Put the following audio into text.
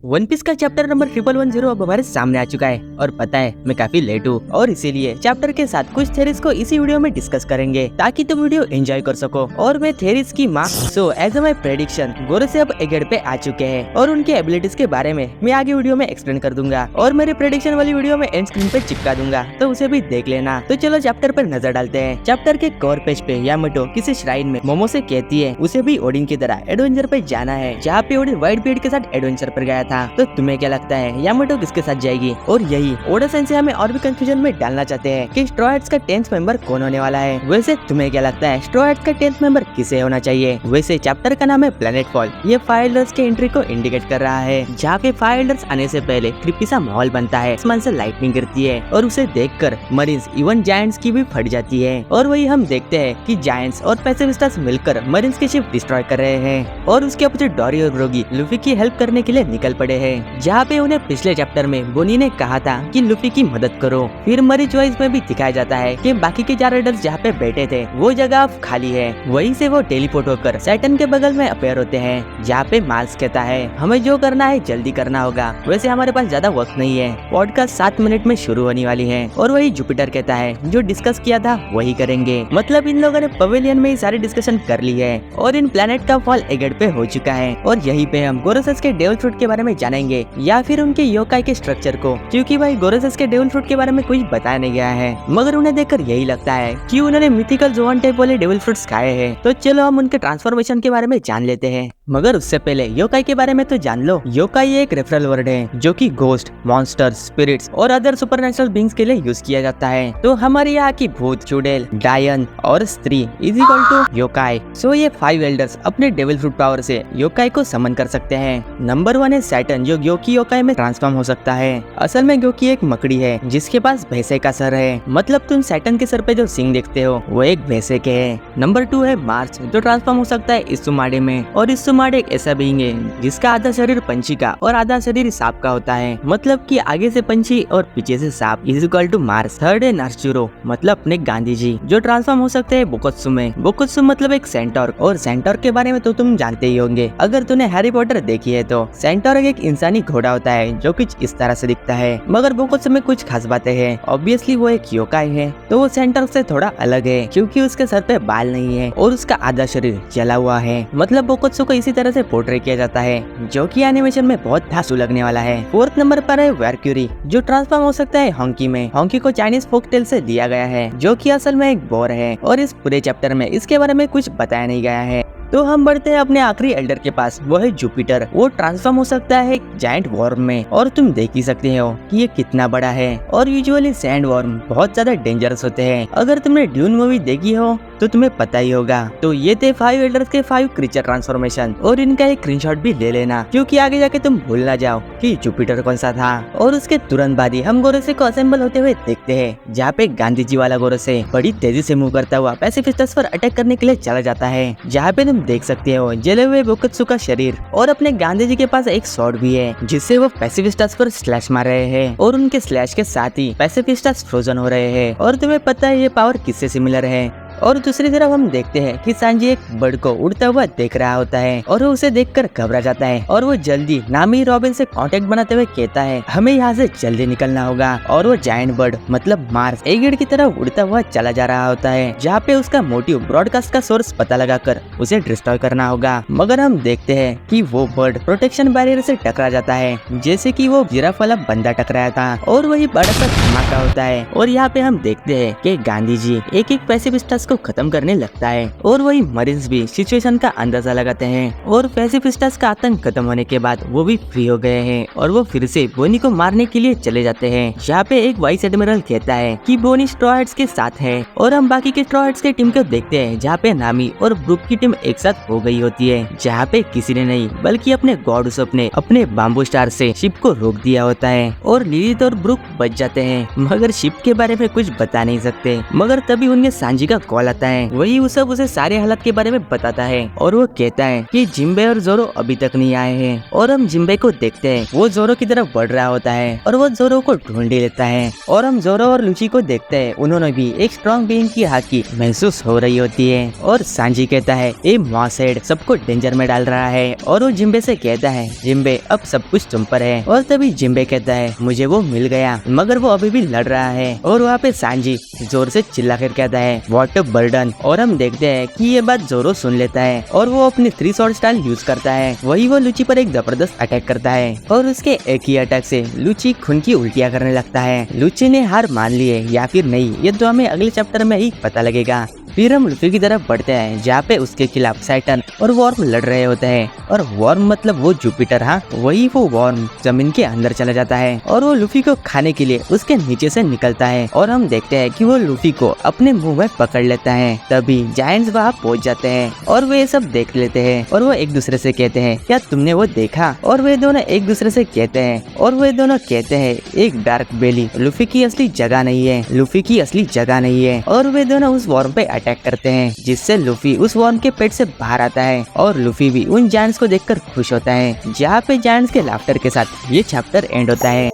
One piece का chapter number 1110 अब हमारे सामने आ चुका है और पता है मैं काफी लेट हूँ और इसीलिए चैप्टर के साथ कुछ थेरीज को इसी वीडियो में डिस्कस करेंगे ताकि तुम वीडियो एंजॉय कर सको। और मैं थेरीज की माँ सो एज माई प्रेडिक्शन गोरे से अब एगेड पे आ चुके हैं और उनके एबिलिटीज के बारे में मैं आगे वीडियो में एक्सप्लेन कर दूंगा और मेरे प्रेडिक्शन वाली वीडियो में एंड स्क्रीन पे चिपका दूंगा, तो उसे भी देख लेना। तो चलो चैप्टर पर नजर डालते हैं। चैप्टर के कवर पेज पे यामाटो किसी श्राइन में मोमो से कहती है उसे भी ओडिन की तरह एडवेंचर पे जाना है जहाँ पे ओडिन व्हाइट बीयर्ड के साथ एडवेंचर पर गया था। तो तुम्हें क्या लगता है यामाटो किसके साथ जाएगी? और यही ओडा सेंसेई हमें और भी कंफ्यूजन में डालना चाहते हैं कि स्ट्रॉ हैट्स का 10th मेंबर कौन होने वाला है। वैसे तुम्हें क्या लगता है स्ट्रॉ हैट्स का 10th मेंबर किसे होना चाहिए? वैसे चैप्टर का नाम है प्लेनेट फॉल। ये फायर एल्डर्स के एंट्री को इंडिकेट कर रहा है जहाँ पे फायर एल्डर्स आने से पहले क्रिपी सा माहौल बनता है, आसमान से लाइटनिंग गिरती है और उसे देखकर मरीन्स इवन जायंट्स की भी फट जाती है। और वही हम देखते हैं कि जायंट्स और पैसिफिस्टास मिलकर मरीन्स की शिप डिस्ट्रॉय कर रहे हैं और उसके अपोजिट डोरी और ग्रोगी लुफी की हेल्प करने के लिए निकल पड़े हैं, जहाँ पे उन्हें पिछले चैप्टर में बोनी ने कहा था कि लुफी की मदद करो। फिर मरी चॉइस में भी दिखाया जाता है कि बाकी के 4 राइडर्स जहाँ पे बैठे थे वो जगह अब खाली है। वहीं से वो टेलीपोर्ट होकर सैटर्न के बगल में अपेयर होते हैं जहाँ पे मार्स कहता है हमें जो करना है जल्दी करना होगा, वैसे हमारे पास ज्यादा वक्त नहीं है, पॉडकास्ट 7 मिनट में शुरू होने वाली है। और वही जुपिटर कहता है जो डिस्कस किया था वही करेंगे। मतलब इन लोगों ने पवेलियन में ही सारी डिस्कशन कर ली है और इन प्लेनेट का फॉल एगेड पे हो चुका है। और यही पे हम गोरोसस के डेविल फ्रूट के बारे में जानेंगे या फिर उनके योकाई के स्ट्रक्चर को, क्योंकि भाई गोरोसस के डेविल फ्रूट के बारे में कुछ बताया नहीं गया है, मगर उन्हें देखकर यही लगता है कि उन्होंने मिथिकल जोन टाइप वाले डेविल फ्रूट्स खाए हैं। तो चलो हम उनके ट्रांसफॉर्मेशन के बारे में जान लेते हैं, मगर उससे पहले योकाई के बारे में तो जान लो। योकाई एक रेफरल वर्ड है जो कि घोस्ट, मॉन्स्टर्स, स्पिरिट्स और अदर सुपरनेचुरल बीइंग्स के लिए यूज किया जाता है। तो हमारे यहाँ की भूत, चुड़ैल, डायन और स्त्री इज इक्वल टू योकाई। सो ये 5 एल्डर्स अपने डेविल फ्रूट पावर से योकाई को समन कर सकते हैं। नंबर 1 है सैटर्न जो ग्योकी योकाई में ट्रांसफॉर्म हो सकता है। असल में ग्योकी एक मकड़ी है जिसके पास भैंसे का सर है, मतलब तुम सैटर्न के सर पे जो सिंग देखते हो वो एक भैंसे के है। नंबर 2 है मार्स जो ट्रांसफॉर्म हो सकता है इत्सुमाडे में, और इत्सुमाडे एक ऐसा बीइंग है जिसका आधा शरीर पंछी का और आधा शरीर सांप का होता है, मतलब कि आगे से पंछी और पीछे से सांप is equal to Mars. Third है नार्चुरो मतलब अपने गांधी जी जो ट्रांसफॉर्म हो सकते हैं बोकुत्सु में। बोकुत्सु मतलब एक सेंटोर, और सेंटोर के बारे में तो तुम जानते ही होंगे अगर तूने हैरी पॉटर देखी है तो। सेंटोर एक इंसानी घोड़ा होता है जो कुछ इस तरह से दिखता है, मगर बोकुत्सु में कुछ खास बातें हैं। ऑब्वियसली वो एक योकाई है तो वो सेंटोर से थोड़ा अलग है क्योंकि उसके सर पे बाल नहीं है और उसका आधा शरीर जला हुआ है। मतलब बोकुत्सु को इसी तरह से पोर्ट्रे किया जाता है जो कि एनिमेशन में बहुत धांसू लगने वाला है। 4th नंबर पर है वैल्क्यूरी जो ट्रांसफॉर्म हो सकता है हॉन्की में। हॉन्की को चाइनीज फोक टेल से लिया गया है जो कि असल में एक बोर है और इस पूरे चैप्टर में इसके बारे में कुछ बताया नहीं गया है। तो हम बढ़ते हैं अपने आखिरी एल्डर के पास, वो है जुपिटर। वो ट्रांसफॉर्म हो सकता है जायंट वॉर्म में, और तुम देख ही सकते हो कि ये कितना बड़ा है। और यूजुअली सैंड वॉर्म बहुत ज्यादा डेंजरस होते हैं, अगर तुमने ड्यून मूवी देखी हो तो तुम्हें पता ही होगा। तो ये थे 5 एल्डर्स के 5 क्रीचर ट्रांसफॉर्मेशन, और इनका एक स्क्रीनशॉट भी ले लेना क्योंकि आगे जाके तुम भूल ना जाओ कि जुपिटर कौन सा था। और उसके तुरंत बाद ही हम गोरोसे को असेंबल होते हुए देखते हैं जहाँ पे गांधी जी वाला गोरोसे बड़ी तेजी से मूव करता हुआ पैसिफिस्टस पर अटैक करने के लिए चला जाता है, जहाँ पे तुम देख सकते हो जले हुए बोकुत्सु का शरीर, और अपने गांधी जी के पास एक स्वॉर्ड भी है जिससे वो पैसिफिस्टस पर स्लैश मार रहे हैं, और उनके स्लैश के साथ ही पैसिफिस्टस फ्रोजन हो रहे हैं। और तुम्हें पता है ये पावर किससे सिमिलर है? और दूसरी तरफ हम देखते हैं कि सांजी एक बर्ड को उड़ता हुआ देख रहा होता है और वो उसे देखकर घबरा जाता है, और वो जल्दी नामी रॉबिन से कांटेक्ट बनाते हुए कहता है हमें यहाँ से जल्दी निकलना होगा। और वो जायंट बर्ड मतलब मार्स एगेड की तरफ उड़ता हुआ चला जा रहा होता है, जहाँ पे उसका मोटिव ब्रॉडकास्ट का सोर्स पता लगाकर उसे डिस्ट्रॉय करना होगा। मगर हम देखते हैं कि वो बर्ड प्रोटेक्शन बैरियर से टकरा जाता है जैसे कि वो जिराफ वाला बंदा टकराया था, और वही बड़ा सा धमाका होता है। और यहाँ पे हम देखते हैं कि गांधी जी एक एक पैसिफिस्टस को खत्म करने लगता है, और वही मरीन्स भी सिचुएशन का अंदाजा लगाते हैं। और पैसिफिस्टस का आतंक खत्म होने के बाद वो भी फ्री हो गए हैं और वो फिर से बोनी को मारने के लिए चले जाते हैं। यहाँ पे एक वाइस एडमिरल कहता है कि बोनी स्ट्रॉ हैट्स के साथ है, और हम बाकी के स्ट्रॉ हैट्स के टीम को देखते हैं जहाँ पे नामी और ब्रूक की टीम एक साथ हो गई होती है, जहाँ पे किसी ने नहीं बल्कि अपने गॉड उसप ने अपने बाम्बू स्टार से शिप को रोक दिया होता है, और लिलिथ और ब्रूक बच जाते हैं, मगर शिप के बारे में कुछ बता नहीं सकते। मगर तभी उन्हें सांजी का कॉल सवाल आता है। वही सब उसे सारे हालात के बारे में बताता है और वो कहता है कि जिम्बे और जोरो अभी तक नहीं आए हैं। और हम जिम्बे को देखते हैं, वो जोरो की तरफ बढ़ रहा होता है और वो जोरो को ढूंढ ही लेता है। और हम जोरो और लूची को देखते हैं, उन्होंने भी एक स्ट्रॉन्ग बीइंग की हाकी महसूस हो रही होती है। और सांजी कहता है ए मॉसेड सबको डेंजर में डाल रहा है। और वो जिम्बे से कहता है जिम्बे अब सब कुछ तुम पर है। और तभी जिम्बे कहता है मुझे वो मिल गया, मगर वो अभी भी लड़ रहा है। और वहाँ पे सांजी जोर से चिल्ला कर कहता है व्हाट अ बर्डन। और हम देखते हैं कि ये बात जोरो सुन लेता है और वो अपनी 3 स्वॉर्ड स्टाइल यूज करता है। वही वो लूची पर एक जबरदस्त अटैक करता है और उसके एक ही अटैक से लूची खून की उल्टियां करने लगता है। लूची ने हार मान ली है या फिर नहीं, ये तो हमें अगले चैप्टर में ही पता लगेगा। फिर हम लूफी की तरफ बढ़ते हैं जहाँ पे उसके खिलाफ सैटर्न और वॉर्म लड़ रहे होते हैं। और वॉर्म मतलब वो जुपिटर, हाँ वही वो वॉर्म जमीन के अंदर चला जाता है और वो लूफी को खाने के लिए उसके नीचे से निकलता है। और हम देखते हैं कि वो लूफी को अपने मुंह में पकड़ लेता है। तभी जायंट्स वहाँ पहुँच जाते हैं और वे सब देख लेते हैं और वो एक दूसरे से कहते हैं क्या तुमने वो देखा। और वे दोनों एक दूसरे से कहते हैं और वे दोनों कहते हैं एक डार्क बेली लूफी की असली जगह नहीं है, लूफी की असली जगह नहीं है। और वे दोनों उस वॉर्म पे अटैक करते हैं जिससे लूफी उस वॉर्म के पेट से बाहर आता है। और लूफी भी उन जायंट्स को देखकर खुश होता है। जहाँ पे जायंट्स के लाफ्टर के साथ ये चैप्टर एंड होता है।